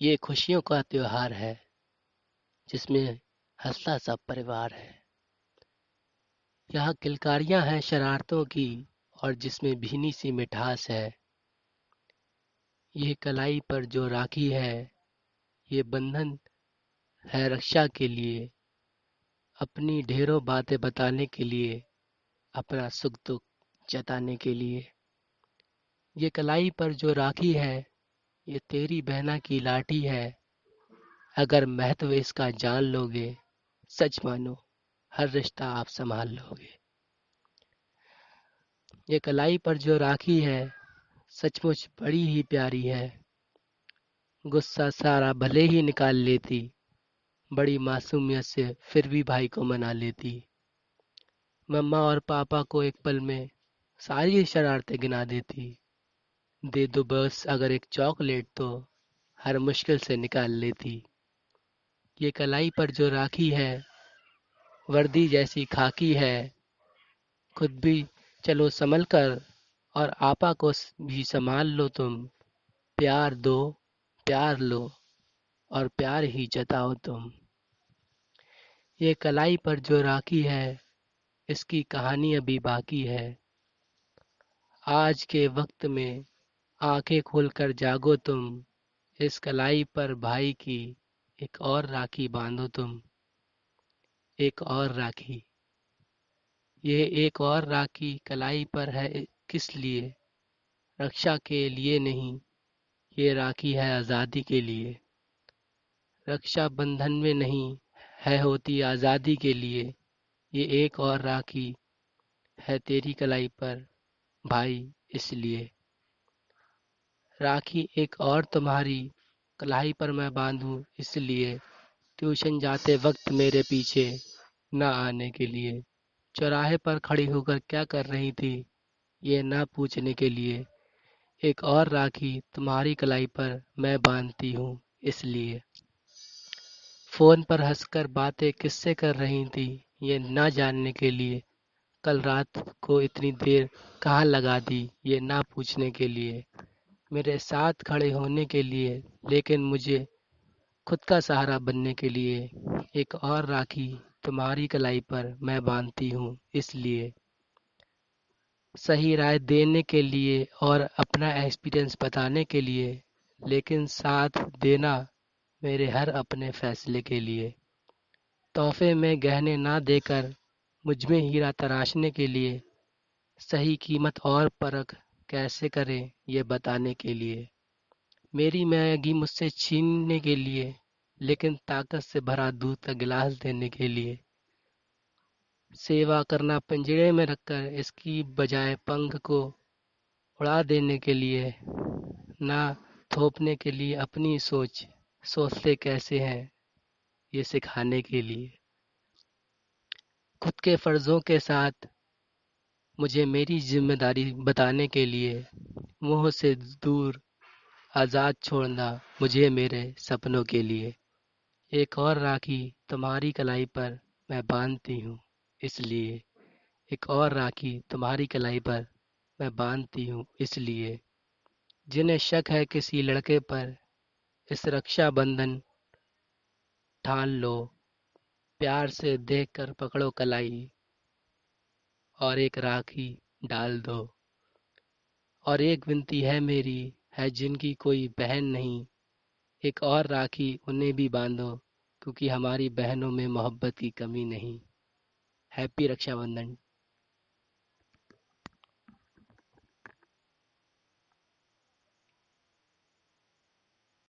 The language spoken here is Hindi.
ये खुशियों का त्योहार है जिसमें हंसता सब परिवार है। यहाँ किलकारियाँ हैं शरारतों की और जिसमें भीनी सी मिठास है। ये कलाई पर जो राखी है, ये बंधन है रक्षा के लिए, अपनी ढेरों बातें बताने के लिए, अपना सुख दुख जताने के लिए। ये कलाई पर जो राखी है, ये तेरी बहना की लाठी है। अगर महत्व इसका जान लोगे, सच मानो हर रिश्ता आप संभाल लोगे। ये कलाई पर जो राखी है, सचमुच बड़ी ही प्यारी है। गुस्सा सारा भले ही निकाल लेती, बड़ी मासूमियत से फिर भी भाई को मना लेती। मम्मा और पापा को एक पल में सारी शरारतें गिना देती। दे दो बस अगर एक चॉकलेट तो हर मुश्किल से निकाल लेती। ये कलाई पर जो राखी है, वर्दी जैसी खाकी है। खुद भी चलो संभल कर और आपा को भी संभाल लो तुम। प्यार दो, प्यार लो और प्यार ही जताओ तुम। ये कलाई पर जो राखी है, इसकी कहानी अभी बाकी है। आज के वक्त में आंखें खोलकर जागो तुम। इस कलाई पर भाई की एक और राखी बांधो तुम। एक और राखी, ये एक और राखी कलाई पर है किस लिए? रक्षा के लिए नहीं, ये राखी है आज़ादी के लिए। रक्षा बंधन में नहीं, है होती आज़ादी के लिए। ये एक और राखी है तेरी कलाई पर भाई इसलिए। राखी एक और तुम्हारी कलाई पर मैं बांधूं इसलिए। ट्यूशन जाते वक्त मेरे पीछे ना आने के लिए। चौराहे पर खड़ी होकर क्या कर रही थी, ये ना पूछने के लिए। एक और राखी तुम्हारी कलाई पर मैं बांधती हूँ इसलिए। फोन पर हंसकर बातें किससे कर रही थी, ये ना जानने के लिए। कल रात को इतनी देर कहाँ लगा दी, ये ना पूछने के लिए। मेरे साथ खड़े होने के लिए, लेकिन मुझे खुद का सहारा बनने के लिए। एक और राखी तुम्हारी कलाई पर मैं बांधती हूँ इसलिए। सही राय देने के लिए और अपना एक्सपीरियंस बताने के लिए, लेकिन साथ देना मेरे हर अपने फैसले के लिए। तोहफे में गहने ना देकर मुझ में हीरा तराशने के लिए। सही कीमत और परख कैसे करें ये बताने के लिए। मेरी मैगी मुझसे छीनने के लिए, लेकिन ताकत से भरा दूध का गिलास देने के लिए। सेवा करना पिंजरे में रखकर इसकी बजाय पंख को उड़ा देने के लिए। ना थोपने के लिए अपनी सोच, सोचते कैसे हैं ये सिखाने के लिए। खुद के फर्जों के साथ मुझे मेरी जिम्मेदारी बताने के लिए। मोह से दूर आज़ाद छोड़ना मुझे मेरे सपनों के लिए। एक और राखी तुम्हारी कलाई पर मैं बांधती हूँ इसलिए। एक और राखी तुम्हारी कलाई पर मैं बांधती हूँ इसलिए। जिन्हें शक है किसी लड़के पर, इस रक्षा बंधन ठान लो। प्यार से देख कर पकड़ो कलाई और एक राखी डाल दो। और एक विनती है मेरी, है जिनकी कोई बहन नहीं, एक और राखी उन्हें भी बांधो, क्योंकि हमारी बहनों में मोहब्बत की कमी नहीं। हैप्पी रक्षाबंधन